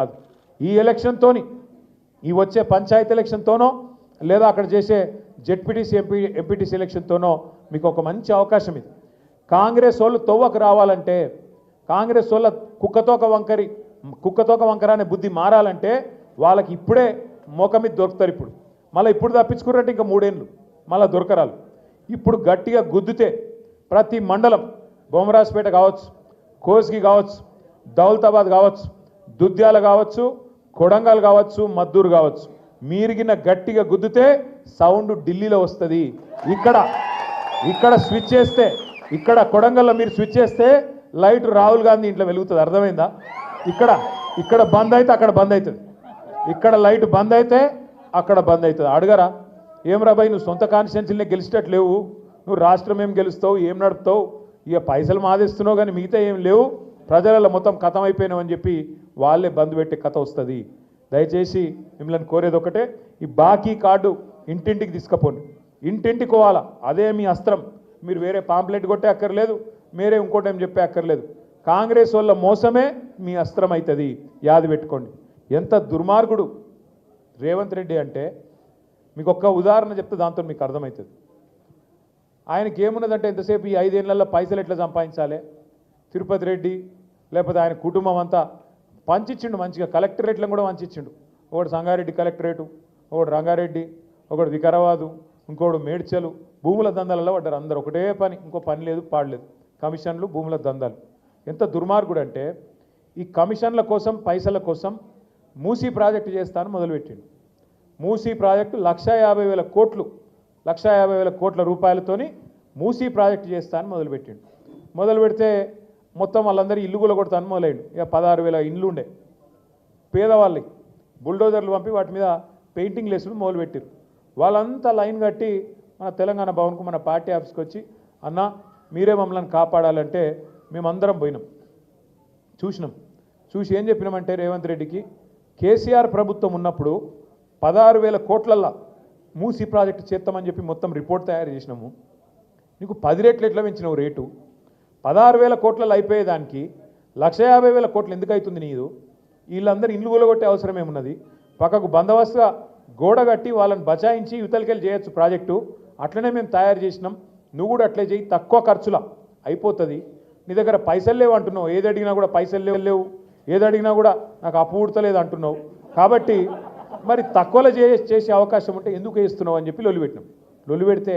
కాదు. ఈ ఎలక్షన్తోని ఈ వచ్చే పంచాయతీ ఎలక్షన్తోనో లేదా అక్కడ చేసే జెడ్పీటీసీ ఎంపీటీసీ ఎలక్షన్తోనో మీకు ఒక మంచి అవకాశం ఇది. కాంగ్రెస్ వాళ్ళు తొవ్వకు రావాలంటే, కాంగ్రెస్ వాళ్ళ కుక్కతోక వంకర అనే బుద్ధి మారాలంటే వాళ్ళకి ఇప్పుడే మోక మీద దొరుకుతారు. ఇప్పుడు ఇప్పుడు తప్పించుకున్నట్టు ఇంకా 3 ఏళ్ళు మళ్ళీ దొరకరాలు. ఇప్పుడు గట్టిగా గుద్దితే ప్రతి మండలం, బొమ్మరాజపేట కావచ్చు, కోస్గి కావచ్చు, దౌలతాబాద్ కావచ్చు, దుద్యాల కావచ్చు, కొడంగల్ కావచ్చు, మద్దూరు కావచ్చు, మీరిగిన గట్టిగా గుద్దితే సౌండ్ ఢిల్లీలో వస్తుంది. ఇక్కడ స్విచ్ చేస్తే, ఇక్కడ కొడంగల్లో మీరు స్విచ్ చేస్తే లైట్ రాహుల్ గాంధీ ఇంట్లో వెలుగుతుంది. అర్థమైందా? ఇక్కడ బంద్ అయితే అక్కడ బంద్ అవుతుంది, ఇక్కడ లైట్ బంద్ అయితే అక్కడ బంద్ అవుతుంది. అడగరా ఏం రాబాయ్, నువ్వు సొంత కాన్స్టిట్యున్సీలనే గెలిచేటట్టు లేవు, నువ్వు రాష్ట్రం ఏం గెలుస్తావు, ఏం నడుపుతావు, ఇక పైసలు మాదేస్తున్నావు కానీ మిగతా ఏం లేవు, ప్రజలలో మొత్తం కథం అయిపోయినావు అని చెప్పి వాళ్ళే బంద్ పెట్టే కథ వస్తుంది. దయచేసి మిమ్మల్ని కోరేది ఒకటే, ఈ బాకీ కార్డు ఇంటింటికి తీసుకుపోండి, ఇంటింటికి పోవాలా. అదే మీ అస్త్రం. మీరు వేరే పాంప్లెట్ కొట్టే అక్కర్లేదు, మీరే ఇంకోటి ఏం చెప్పే అక్కర్లేదు. కాంగ్రెస్ వాళ్ళ మోసమే మీ అస్త్రం అవుతుంది, యాది పెట్టుకోండి. ఎంత దుర్మార్గుడు రేవంత్ రెడ్డి అంటే మీకు ఒక్క ఉదాహరణ చెప్తే దాంతో మీకు అర్థమవుతుంది. ఆయనకి ఏమున్నదంటే ఎంతసేపు ఈ 5 ఏళ్లలో పైసలు ఎట్లా సంపాదించాలి, తిరుపతి రెడ్డి లేకపోతే ఆయన కుటుంబం అంతా పంచిచ్చిండు మంచిగా. కలెక్టరేట్లను కూడా పంచిచ్చిండు. ఒకడు సంగారెడ్డి కలెక్టరేటు, ఒకడు రంగారెడ్డి, ఒకడు వికారాబాదు, ఇంకోడు మేడ్చలు. భూముల దందాలలో పడ్డారు అందరు. ఒకటే పని, ఇంకో పని లేదు పాడలేదు, కమిషన్లు, భూముల దందాలు. ఎంత దుర్మార్గుడు అంటే ఈ కమిషన్ల కోసం, పైసల కోసం మూసీ ప్రాజెక్టు చేస్తాను మొదలుపెట్టిండు. మూసీ ప్రాజెక్టు 1,50,000 కోట్లు, 1,50,000 కోట్ల రూపాయలతోని మూసీ ప్రాజెక్టు చేస్తాను మొదలుపెట్టిండు. మొదలు పెడితే మొత్తం వాళ్ళందరూ ఇల్లు కూడా కొడతాను మొదలైండు. ఇక 16,000 ఇండ్లు ఉండే పేదవాళ్ళకి బుల్డోజర్లు పంపి వాటి మీద పెయింటింగ్ లేసులు మొదలుపెట్టారు. వాళ్ళంతా లైన్ కట్టి మన తెలంగాణ భవన్కు, మన పార్టీ ఆఫీస్కి వచ్చి, అన్న మీరే మమ్మల్ని కాపాడాలంటే మేమందరం పోయినాం, చూసినాం. చూసి ఏం చెప్పినామంటే రేవంత్ రెడ్డికి, కేసీఆర్ ప్రభుత్వం ఉన్నప్పుడు 16,000 కోట్లల్లో మూసీ ప్రాజెక్టు చేస్తామని చెప్పి మొత్తం రిపోర్ట్ తయారు చేసినాము. నీకు 10 రెట్లు ఎట్లా పెంచినావు రేటు? 16,000 కోట్లలో అయిపోయేదానికి 1,50,000 కోట్లు ఎందుకు అవుతుంది నీదు? వీళ్ళందరూ ఇండ్లు కూలగొట్టే అవసరం ఏమున్నది? పక్కకు బందోబస్తుగా గోడ కట్టి వాళ్ళని బచాయించి యువతలకెళ్ళి చేయొచ్చు ప్రాజెక్టు. అట్లనే మేము తయారు చేసినాం, నువ్వు కూడా అట్లే చేయి, తక్కువ ఖర్చులా అయిపోతుంది. నీ దగ్గర పైసలు లేవు అంటున్నావు, ఏది అడిగినా కూడా పైసలు లేవు, ఏది అడిగినా కూడా నాకు అప్పు ఉడతలేదు అంటున్నావు. కాబట్టి మరి తక్కువలో చేసే అవకాశం ఉంటే ఎందుకు వేస్తున్నావు అని చెప్పి లొల్లి పెట్టినాం. లొల్లి పెడితే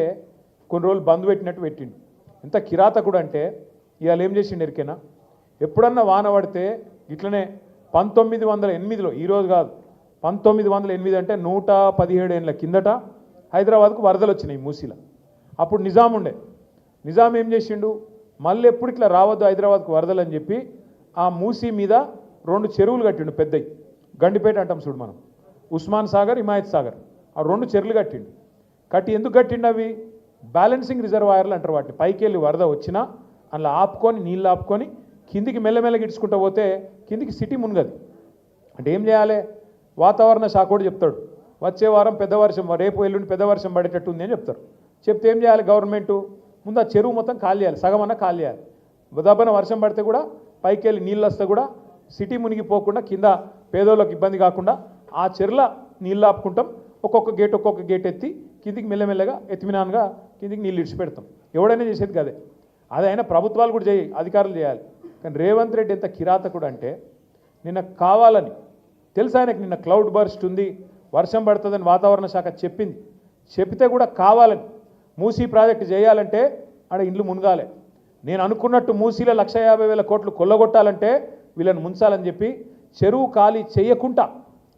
కొన్ని రోజులు బంద్ పెట్టినట్టు పెట్టిండు. ఎంత కిరాతకుడు అంటే ఇవాళ ఏం చేసిండు ఎరికేనా? ఎప్పుడన్నా వాన పడితే ఇట్లనే 1908లో, ఈరోజు కాదు 1908 అంటే 117 ఏళ్ళ కిందట హైదరాబాద్కు వరదలు వచ్చినాయి మూసీలో. అప్పుడు నిజాం ఉండే. నిజాం ఏం చేసిండు, మళ్ళీ ఎప్పుడు ఇట్లా రావద్దు హైదరాబాద్కు వరదలు అని చెప్పి ఆ మూసీ మీద 2 చెరువులు కట్టిండు పెద్దవి. గండిపేట అంటాం చూడు మనం, ఉస్మాన్ సాగర్, హిమాయత్ సాగర్, ఆ 2 చెరువులు కట్టిండు. కట్టి ఎందుకు కట్టిండు? అవి బ్యాలెన్సింగ్ రిజర్వాయర్లు అంటారు వాటిని. పైకి వెళ్ళి వరద వచ్చినా అందులో ఆపుకొని, నీళ్ళు ఆపుకొని కిందికి మెల్లమెల్లగా ఇడుచుకుంటూ పోతే కిందికి సిటీ మునగది. అంటే ఏం చేయాలి? వాతావరణ శాఖ కూడా చెప్తాడు, వచ్చే వారం పెద్ద వర్షం, రేపు ఎల్లుండి పెద్ద వర్షం పడేటట్టు ఉంది అని చెప్తారు. చెప్తే ఏం చేయాలి గవర్నమెంటు? ముందు ఆ చెరువు మొత్తం ఖాళీ చేయాలి, సగమన్నా ఖాళీ చేయాలి. దబ్బన వర్షం పడితే కూడా పైకి వెళ్ళి నీళ్ళు వస్తే కూడా సిటీ మునిగిపోకుండా, కింద పేదోళ్ళకి ఇబ్బంది కాకుండా ఆ చెరువుల నీళ్ళు ఆపుకుంటాం. ఒక్కొక్క గేట్ ఎత్తి కిందికి మెల్లమెల్లగా ఎత్తిమినాన్గా కిందికి నీళ్ళు ఇడిచిపెడతాం. ఎవడైనా చేసేది కదే. అదైనా ప్రభుత్వాలు కూడా అధికారులు చేయాలి. కానీ రేవంత్ రెడ్డి ఎంత కిరాతకుడు అంటే, నిన్న కావాలని తెలుసు ఆయనకు, నిన్న క్లౌడ్ బర్స్ట్ ఉంది, వర్షం పడుతుందని వాతావరణ శాఖ చెప్తే కూడా కావాలని మూసీ ప్రాజెక్టు చేయాలంటే ఆడ ఇండ్లు మునగాలి. నేను అనుకున్నట్టు మూసీలో 1,50,000 కోట్లు కొల్లగొట్టాలంటే వీళ్ళని ముంచాలని చెప్పి చెరువు ఖాళీ చేయకుండా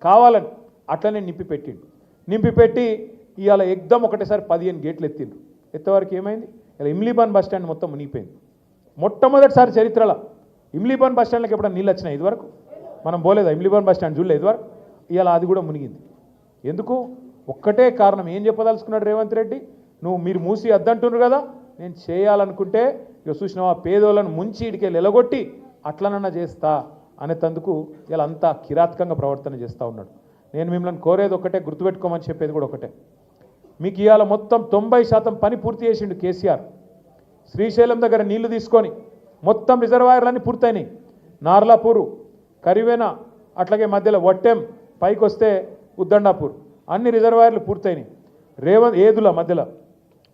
కావాలని అట్లనే నింపిపెట్టి ఇవాళ ఎగ్దం ఒకటేసారి 15 గేట్లు ఎత్తిండ్రు. ఎత్తవరకు ఏమైంది? ఇలా ఇమ్లీబాన్ బస్ స్టాండ్ మొత్తం మునిగిపోయింది. మొట్టమొదటిసారి చరిత్రలో ఇమ్లీబాన్ బస్ స్టాండ్కి ఎప్పుడైనా నీళ్ళు వచ్చినాయి? ఇదివరకు మనం పోలేదా? ఇమ్లీబాన్ బస్ స్టాండ్ చూడలేదు ఇదివరకు. ఇవాళ అది కూడా మునిగింది. ఎందుకు? ఒక్కటే కారణం. ఏం చెప్పదలుచుకున్నాడు రేవంత్ రెడ్డి? మీరు మూసి అద్దంటున్నారు కదా, నేను చేయాలనుకుంటే ఇక చూసినావా పేదోళ్ళను ముంచి ఇడికెళ్ళి ఎలగొట్టి అట్లనన్నా చేస్తా అనేందుకు ఇలా అంతా కిరాతకంగా ప్రవర్తన చేస్తూ ఉన్నాడు. నేను మిమ్మల్ని కోరేది ఒకటే, గుర్తుపెట్టుకోమని చెప్పేది కూడా ఒకటే. మీకు ఇవాళ మొత్తం 90% పని పూర్తి చేసిండు కేసీఆర్. శ్రీశైలం దగ్గర నీళ్లు తీసుకొని మొత్తం రిజర్వాయర్లన్నీ పూర్తయినాయి. నార్లాపూరు, కరివేన, అట్లాగే మధ్యలో వట్టెం పైకి వస్తే ఉద్దండాపూర్ అన్ని రిజర్వాయర్లు పూర్తయినాయి. ఏదుల మధ్యలో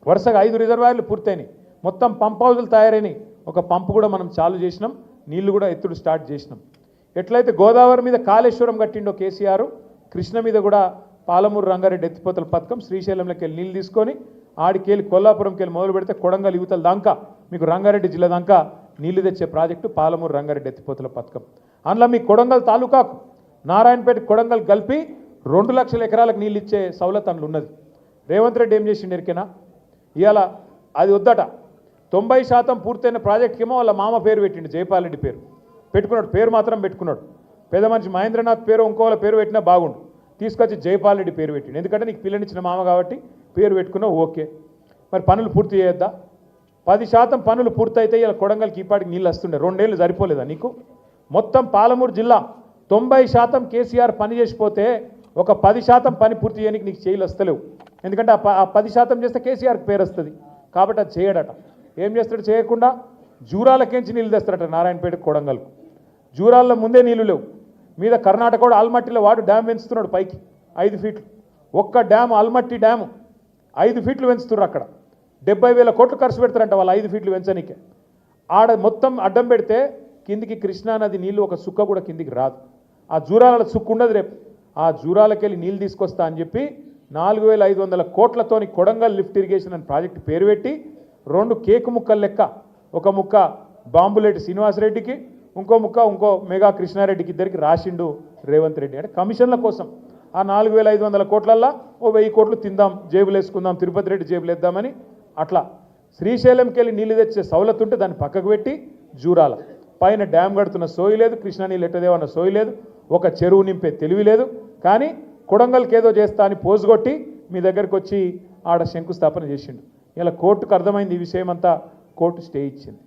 వరుసగా 5 రిజర్వాయర్లు పూర్తయినాయి. మొత్తం పంప్ హౌజులు తయారైనాయి. ఒక పంపు కూడా మనం చాలు చేసినాం, నీళ్లు కూడా ఎత్తుడు స్టార్ట్ చేసినాం. ఎట్లయితే గోదావరి మీద కాళేశ్వరం కట్టిండో కేసీఆర్, కృష్ణ మీద కూడా పాలమూరు రంగారెడ్డి ఎత్తిపోతల పథకం శ్రీశైలంలోకి వెళ్ళి నీళ్ళు తీసుకొని ఆడికెళ్ళి కొల్లాపురంకి వెళ్ళి మొదలు పెడితే కొడంగల్ యువతల దాకా మీకు రంగారెడ్డి జిల్లా దాకా నీళ్లు తెచ్చే ప్రాజెక్టు పాలమూరు రంగారెడ్డి ఎత్తిపోతల పథకం. అందులో మీ కొడంగల్ తాలూకాకు నారాయణపేట కొడంగల్ కలిపి 2 లక్షల ఎకరాలకు నీళ్ళు ఇచ్చే సౌలత్ అందులో ఉన్నది. రేవంత్ రెడ్డి ఏం చేసిండు ఎరికేనా? ఇవాళ అది వద్దట 90% పూర్తయిన ప్రాజెక్ట్కేమో వాళ్ళ మామ పేరు పెట్టిండు, జైపాల్ రెడ్డి పేరు పెట్టుకున్నాడు. పేరు మాత్రం పెట్టుకున్నాడు. పెద్ద మనిషి మహేంద్రనాథ్ పేరు ఇంకోళ్ళ పేరు పెట్టినా బాగుండు, తీసుకొచ్చి జైపాల్ రెడ్డి పేరు పెట్టిండు. ఎందుకంటే నీకు పిల్లనిచ్చిన మామ కాబట్టి పేరు పెట్టుకున్నావు, ఓకే. మరి పనులు పూర్తి చేయొద్దా? 10% పనులు పూర్తయితే ఇలా కొడంగల్కి ఈపాటికి నీళ్ళు వస్తుండే. 2 ఏళ్ళు సరిపోలేదా నీకు? మొత్తం పాలమూరు జిల్లా 90% కేసీఆర్ పని చేసిపోతే ఒక 10% పని పూర్తి చేయడానికి నీకు చేయలు వస్తలేవు. ఎందుకంటే ఆ 10% చేస్తే కేసీఆర్కి పేరు వస్తుంది కాబట్టి అది చేయడట. ఏం చేస్తాడు? చేయకుండా జూరాలకేంచి నీళ్ళు తెస్తాడట నారాయణపేట కొడంగల్కు. జూరాల్లో ముందే నీళ్లు లేవు. మీద కర్ణాటక కూడా ఆల్మట్టిలో వాడు డ్యామ్ పెంచుతున్నాడు పైకి 5 ఫీట్లు. ఒక్క డ్యామ్ ఆల్మట్టి డ్యాము 5 ఫీట్లు పెంచుతున్నారు. అక్కడ 70,000 కోట్లు ఖర్చు పెడతారంట వాళ్ళు 5 ఫీట్లు పెంచనీకే. ఆడ మొత్తం అడ్డం పెడితే కిందికి కృష్ణానది నీళ్ళు ఒక సుక్క కూడా కిందికి రాదు. ఆ జూరాల సుక్క ఉండదు. రేపు ఆ జూరాలకెళ్ళి నీళ్ళు తీసుకొస్తా అని చెప్పి 4,500 కోట్లతోని కొడంగల్ లిఫ్ట్ ఇరిగేషన్ అని ప్రాజెక్టు పేరు పెట్టి 2 కేకు ముక్కలు లెక్క, ఒక ముక్క బాంబులేటి శ్రీనివాసరెడ్డికి, ఇంకో ముక్క ఇంకో మెగా కృష్ణారెడ్డికి, ఇద్దరికి రాసిండు రేవంత్ రెడ్డి. అంటే కమిషన్ల కోసం ఆ 4,500 కోట్లల్లో ఓ 1000 కోట్లు తిందాం, జేబులు వేసుకుందాం, తిరుపతి రెడ్డి జేబులు వేద్దామని అట్లా శ్రీశైలంకి వెళ్ళి నీళ్ళు తెచ్చే సౌలత్ ఉంటే దాన్ని పక్కకు పెట్టి జూరాల పైన డ్యామ్ కడుతున్న సోయి లేదు, కృష్ణా నీళ్ళు ఎట్టదేవన్న సోయి లేదు, ఒక చెరువు నింపే తెలివి లేదు. కానీ కొడంగల్కి ఏదో చేస్తా అని పోజుగొట్టి మీ దగ్గరికి వచ్చి ఆడ శంకుస్థాపన చేసిండు. ఇలా కోర్టుకు అర్థమైంది ఈ విషయం అంతా, కోర్టు స్టే ఇచ్చింది.